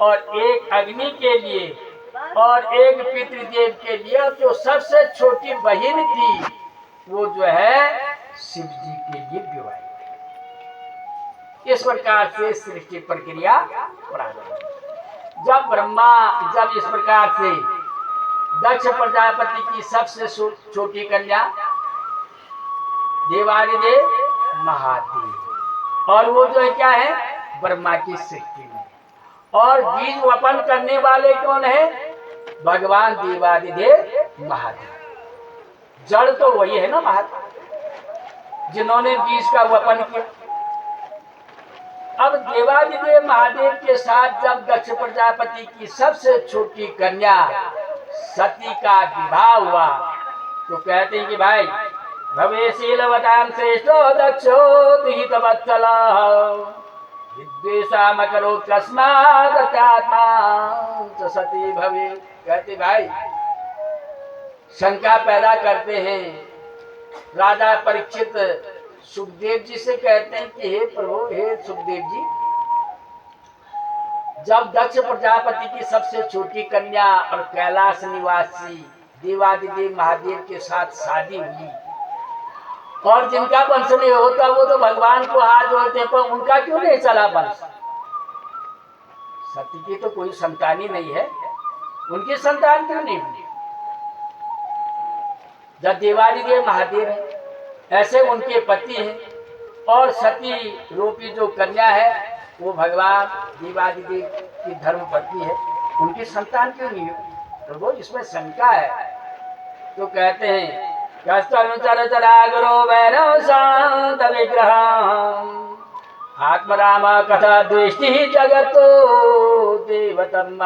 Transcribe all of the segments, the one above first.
और एक अग्नि के लिए और एक पितृदेव के लिए। जो सबसे छोटी बहन थी वो जो है शिव जी के लिए विवाहित। इस प्रकार से सृष्टि प्रक्रिया प्रारंभ। जब इस प्रकार से दक्ष प्रजापति की सबसे छोटी कन्या देवादिदेव महादेव, और वो जो है क्या है, ब्रह्मा की सृष्टि में। और बीज वपन करने वाले कौन है, भगवान देवादिदेव महादेव। जड़ तो वही है ना महादेव, जिन्होंने बीज का वपन किया। अब देवादिदेव महादेव के साथ जब दक्ष प्रजापति की सबसे छोटी कन्या सती का विवाह हुआ तो कहते हैं कि भाई भवेशीलवतां श्रेष्ठो दक्षो दुहितवत्सलः विद्वेषामकरोत् तस्मादात्मा च सती भवे। कहते भाई शंका पैदा करते हैं। राजा परीक्षित सुखदेव जी से कहते हैं कि हे प्रभु, हे सुखदेव जी, जब दक्ष प्रजापति की सबसे छोटी कन्या और कैलाश निवासी देवादिदेव महादेव के साथ शादी हुई और जिनका वंश नहीं होता वो तो भगवान को हाथ जोड़ते, पर उनका क्यों नहीं चला वंश? सती की तो कोई संतान ही नहीं है, उनकी संतान क्यों नहीं हुई? जब देवादिदेव महादेव है, ऐसे उनके पति हैं और सती रूपी जो कन्या है वो भगवान देवादिदेव की धर्म पत्नी है, उनकी संतान क्यों नहीं हुई? तो वो इसमें शंका है। तो कहते हैं आत्मराम कथा दृष्टि जगतो देवतम।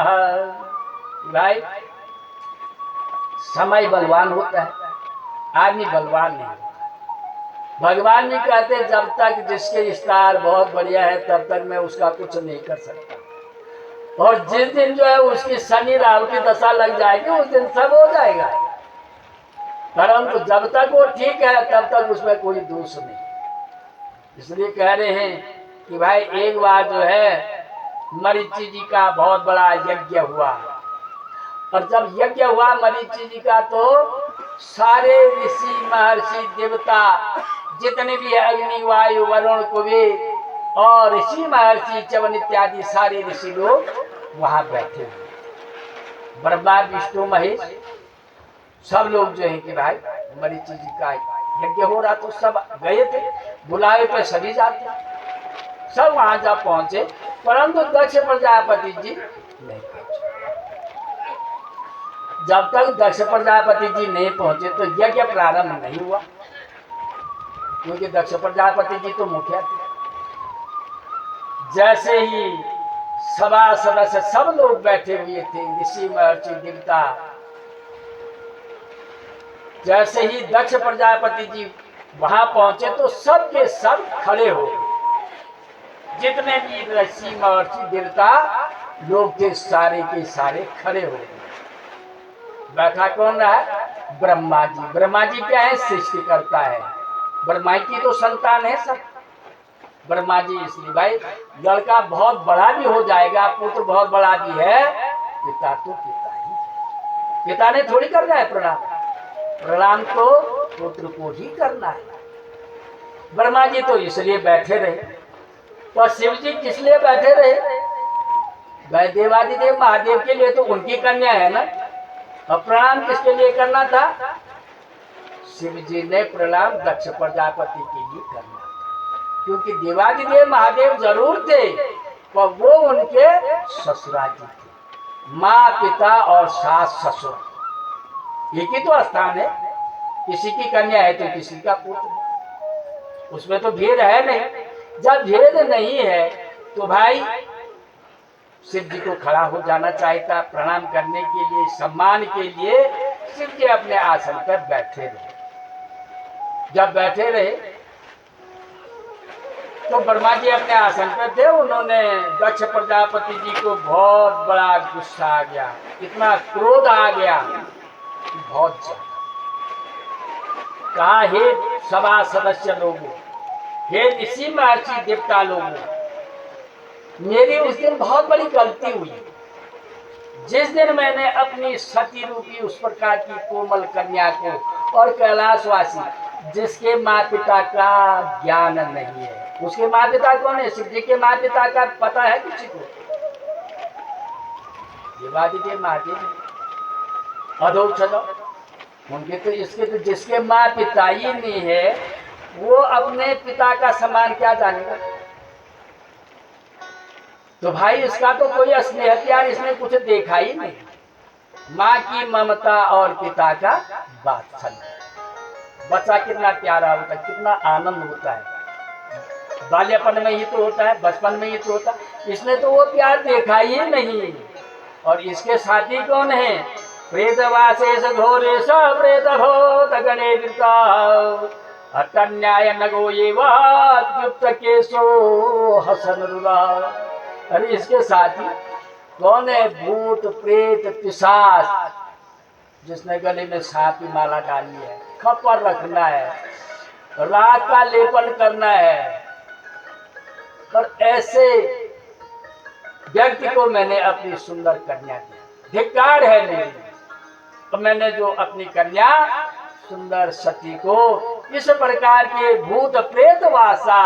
भाई समय बलवान होता है, आदमी बलवान नहीं। भगवान भी कहते हैं जब तक जिसके स्टार बहुत बढ़िया है तब तक मैं उसका कुछ नहीं कर सकता, और जिस दिन जो है उसकी शनि राहु की दशा लग जाएगी उस दिन सब हो जाएगा। परंतु जब तक वो ठीक है तब तक उसमें कोई दोष नहीं। इसलिए कह रहे हैं कि भाई एक बार जो है मरीचि जी का बहुत बड़ा यज्ञ हुआ, और जब यज्ञ हुआ मरीचि जी का तो सारे ऋषि महर्षि देवता जितने भी है, अग्नि वायु वरुण कुबेर और ऋषि महर्षि च्यवन इत्यादि सारे ऋषि लोग वहां बैठे हुए। ब्रह्मा विष्णु महेश सब लोग जो है कि भाई मरीचि जी का यज्ञ हो रहा तो सब गए थे, बुलावे पे सभी जाते, सब वहां जब पहुंचे, परंतु दक्ष प्रजापति जी नहीं पहुंचे। जब तक दक्ष प्रजापति जी नहीं पहुंचे तो यज्ञ प्रारंभ नहीं हुआ, क्योंकि दक्ष प्रजापति जी तो मुखिया थे। जैसे ही सभा सदस्य सब लोग बैठे हुए थे, ऋषि महर्षि देवता, जैसे ही दक्ष प्रजापति जी वहां पहुंचे तो सब के सब खड़े हो गए। जितने भी ऋषि महर्षि देवता लोग थे सारे के सारे खड़े हो गए। बैठा कौन रहा है? ब्रह्मा जी। ब्रह्मा जी क्या है? सृष्टि करता है, ब्रह्मा की तो संतान है सब। ब्रह्मा जी इसलिए भाई लड़का बहुत बड़ा भी हो जाएगा, पुत्र बहुत बड़ा भी है, पिता तो पिता ही। पिता ने थोड़ी करना है प्रणाम, प्रणाम तो पुत्र को ही करना है। ब्रह्मा जी तो इसलिए बैठे रहे, और शिव जी किस लिए बैठे रहे? देवादिदेव महादेव के लिए, तो उनकी कन्या है ना। और प्रणाम किसके लिए करना था? शिव जी ने प्रणाम दक्ष प्रजापति के लिए करना था, क्योंकि देवादिदेव महादेव जरूर थे पर वो उनके ससुराल जी थे। माँ पिता और सास ससुर एक ही तो स्थान है, किसी की कन्या है तो किसी का पुत्र, उसमें तो भेद है नहीं। जब भेद नहीं है तो भाई शिव जी को खड़ा हो जाना चाहिए था प्रणाम करने के लिए, सम्मान के लिए। शिव जी अपने आसन पर बैठे रहे। जब बैठे रहे तो ब्रह्मा जी अपने आसन पर थे, उन्होंने दक्ष प्रजापति जी को बहुत बड़ा गुस्सा आ गया, इतना क्रोध आ गया बहुत ज्यादा। कहा, हे सभा सदस्य लोगों, हे ऋषि महर्षि देवता लोगों, मेरी उस दिन बहुत बड़ी गलती हुई। जिस दिन मैंने अपनी सती रूपी उस प्रकार की कोमल कन्या को, और कैलाशवासी जिसके माता पिता का ज्ञान नहीं है, उसके माता पिता कौन है? शिव जी के माता पिता का पता है किसी को? देवादिदेव महादेव अधो चलो, उनके तो इसके तो जिसके माँ पिता ही नहीं है, वो अपने पिता का समान क्या जानेगा? तो भाई इसका तो कोई स्नेह प्यार इसमें कुछ देखा ही नहीं। माँ की ममता और पिता का वात्सल्य। बच्चा कितना प्यारा होता है, कितना आनंद होता है, बाल्यपन में ही तो होता है, बचपन में ही तो होता है। इसने तो वो प्यार देखा ही नहीं। और इसके साथी कौन है? प्रेतवासेश घोरेश प्रेत भूत गणे अतन्याय नगो ये वायुक्त केशो हसन रुला। अरे इसके साथी कौन है? भूत प्रेत पिशाच, जिसने गले में सांप की माला डाली है, खप्पर रखना है, रात का लेपन करना है। और ऐसे व्यक्ति को मैंने अपनी सुंदर कन्या दी। धिक्कार है मेरी। तो मैंने जो अपनी कन्या सुंदर सती को इस प्रकार के भूत प्रेत वासा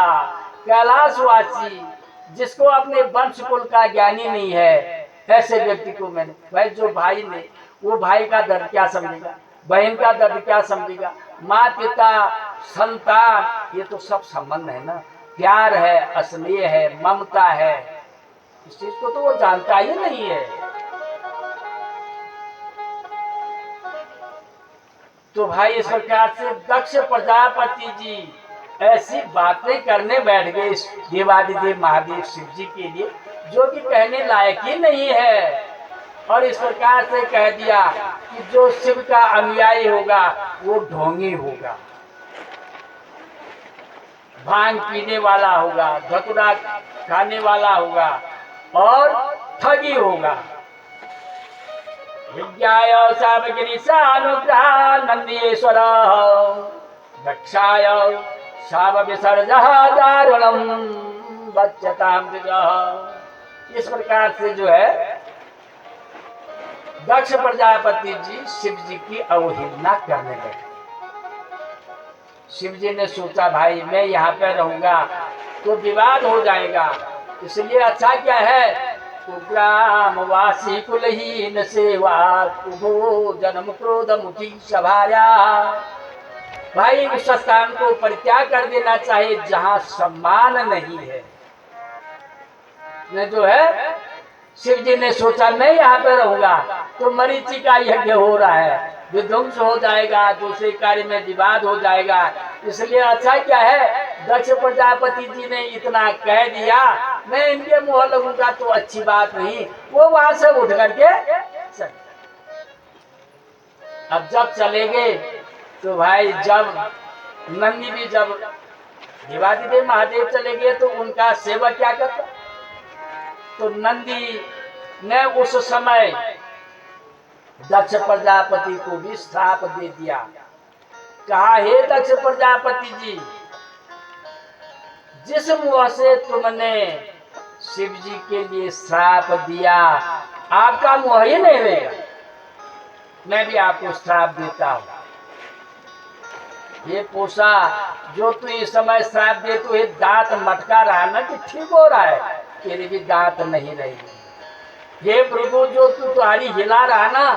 कैलाशवासी, जिसको अपने वंश कुल का ज्ञानी नहीं है, ऐसे व्यक्ति को मैंने, भाई जो भाई ने, वो भाई का दर्द क्या समझेगा, बहन का दर्द क्या समझेगा, माँ पिता संतान, ये तो सब संबंध है ना, प्यार है, स्नेह है, ममता है। इस चीज को तो वो जानता ही नहीं है। तो भाई इस प्रकार से दक्ष प्रजापति जी ऐसी बातें करने बैठ गए इस देवादिदेव महादेव शिव जी के लिए, जो कि कहने लायक ही नहीं है। और इस प्रकार से कह दिया कि जो शिव का अनुयायी होगा वो ढोंगी होगा, भांग पीने वाला होगा, धतूरा खाने वाला होगा और ठगी होगा। विज्ञाय सावगिरी सानुग्रह नंदीश्वर दक्षाय शाव विसर्ज दारुणम बच्चताम। इस प्रकार से जो है दक्ष प्रजापति जी शिव जी की अवहेलना करने लगे। शिव जी ने सोचा भाई मैं यहाँ पे रहूंगा तो विवाद हो जाएगा, इसलिए अच्छा क्या है ग्रामवासी कुलहीन सेवा कुभो जन्म क्रोध मुखी सभाया। भाई उस स्थान को परित्याग कर देना चाहिए जहाँ सम्मान नहीं है। ने जो है शिव जी ने सोचा मैं यहाँ पे रहूंगा तो मरीचि का यज्ञ हो रहा है, विध्वंस हो जाएगा, दूसरे कार्य में विवाद हो जाएगा, इसलिए अच्छा क्या है दक्ष प्रजापति जी ने इतना कह दिया, मैं इनके मुँह लगूंगा तो अच्छी बात नहीं। वो वहां से उठ करके चले। अब जब चले गए तो भाई जब नंदी भी, जब देवादिदेव महादेव चले गए तो उनका सेवक क्या करता, तो नंदी ने उस समय दक्ष प्रजापति को भी श्राप दे दिया। कहा हे दक्ष प्रजापति जी, जिस मुंह से तुमने शिव जी के लिए श्राप दिया आपका मुंह ही नहीं रहेगा, मैं भी आपको श्राप देता हूं। ये पोसा जो तू इस समय श्राप दे, तो ये दांत मटका रहा ना कि ठीक हो रहा है, तेरे भी दांत नहीं रहेगी। ये प्रभु जो तू दाढ़ी हिला रहा ना,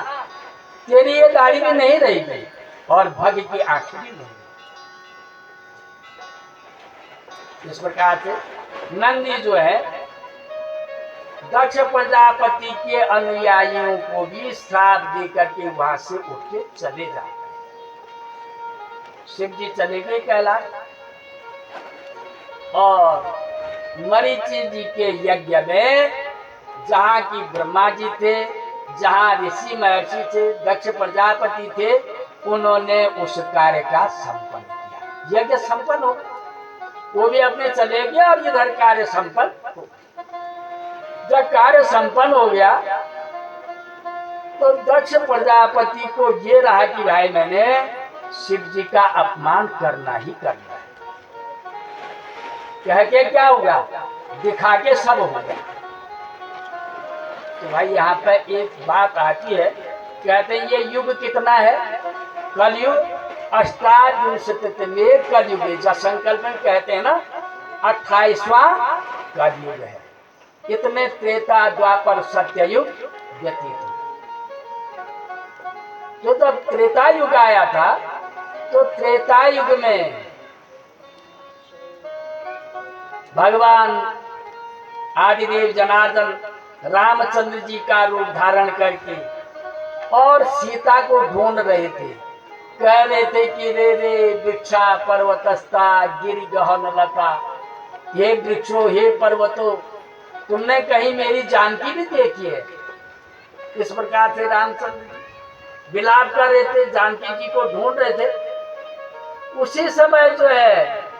तेरी ये दाढ़ी भी नहीं रहेगी और भग की आंखें भी नहीं। इस प्रकार से नंदी जो है दक्ष प्रजापति के अनुयायियों को भी श्राप दे करके वहां से उठ के चले जाते हैं। शिव जी चले गए कैलाश और मरीचि जी के यज्ञ में जहाँ की ब्रह्मा जी थे, जहाँ ऋषि महर्षि थे, दक्ष प्रजापति थे, उन्होंने उस कार्य का संपन्न किया। यज्ञ संपन्न हो, वो भी अपने चले गए और इधर कार्य संपन्न हो। जब कार्य संपन्न हो गया तो दक्ष प्रजापति को ये रहा कि भाई मैंने शिव जी का अपमान करना ही करना है। कह के क्या होगा, दिखा के सब हो गया। तो भाई यहाँ पर एक बात आती है, कहते हैं ये युग कितना है? कलयुग अष्टाविंशतितमे कलयुग है। जब संकल्प में कहते हैं ना 28वां कलयुग है। इतने त्रेता द्वापर सत्ययुग व्यतीत हुए। तो जब त्रेता युग आया था तो त्रेता युग में भगवान आदिदेव जनार्दन रामचंद्र जी का रूप धारण करके और सीता को ढूंढ रहे थे। कह रहे थे कि रे रे वृक्षा पर्वतस्था गिरि गहन लता, हे वृक्षों हे पर्वतों, तुमने कहीं मेरी जानकी भी देखी है? इस प्रकार से रामचंद्र जी विलाप कर रहे थे, जानकी जी को ढूंढ रहे थे। उसी समय जो है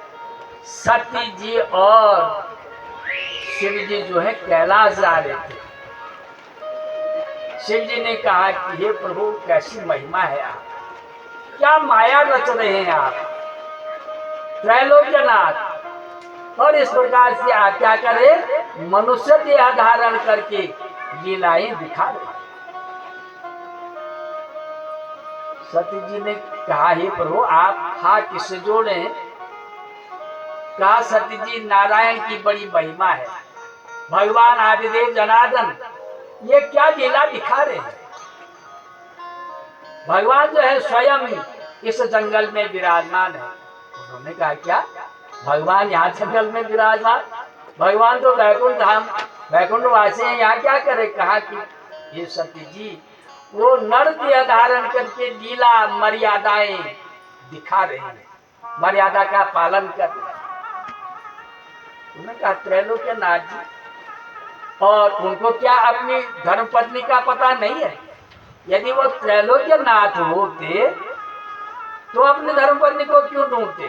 सती जी और शिव जी जो है कैलाश जा रहे थे। शिव जी ने कहा कि हे प्रभु कैसी महिमा है आप, क्या माया रच रहे हैं आप त्रैलोक्यनाथ। और इस प्रकार से आप क्या करें, मनुष्य देह धारण करके लीलाएं दिखा रहे। सती जी ने कहा हे प्रभु आप हाथ किससे जोड़े? कहा सती जी नारायण की बड़ी महिमा है, भगवान आदिदेव जनार्दन ये क्या लीला दिखा रहे हैं। भगवान जो है स्वयं इस जंगल में विराजमान है। उन्होंने कहा क्या भगवान यहाँ जंगल में विराजमान? भगवान तो वैकुंठ धाम वैकुंठ वासी हैं, यहाँ क्या करे? कहा कि ये सती जी वो नर देह धारण करके लीला मर्यादाएं दिखा रहे हैं, मर्यादा का पालन कर रहे हैं। उन्होंने कहा त्रैलोक्यनाथ जी, और उनको क्या अपनी धर्मपत्नी का पता नहीं है? यदि वो त्रैलोक्यनाथ होते तो अपनी धर्मपत्नी को क्यों ढूंढते?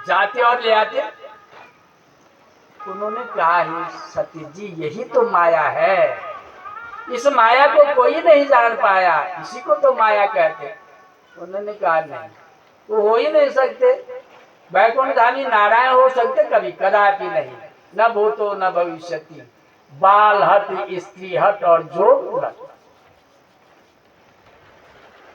जाते और ले आते। उन्होंने कहा हे सती जी यही तो माया है, इस माया को कोई नहीं जान पाया, इसी को तो माया कहते। उन्होंने कहा नहीं, वो हो ही नहीं सकते। वैकुंठधामी नारायण हो सकते? कभी कदापि नहीं, न भूतो न भविष्यति, बाल हट स्त्री हट और जोग हट।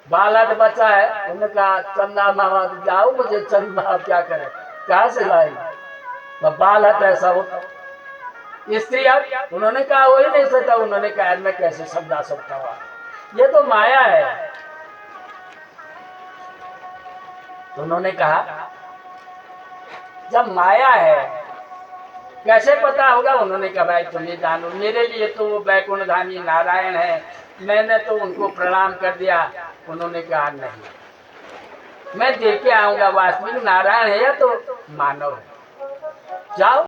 बाल हट बचा है, उन्होंने कहा चंदा मामा जाओ, मुझे चंदा क्या करे, कहाँ से लाएंगे? तो बाल हट ऐसा होता। स्त्री हट उन्होंने कहा हो ही नहीं सकता। उन्होंने कहा मैं कैसे समझा सकता हूँ, ये तो माया है। तो उन्होंने कहा जब माया है कैसे पता होगा? उन्होंने कहा भाई तुम्हें जानो, मेरे लिए तो वो वैकुंठधामी नारायण है, मैंने तो उनको प्रणाम कर दिया। उन्होंने कहा नहीं, मैं देख के आऊंगा वास्तविक नारायण है या तो मानव है। जाओ।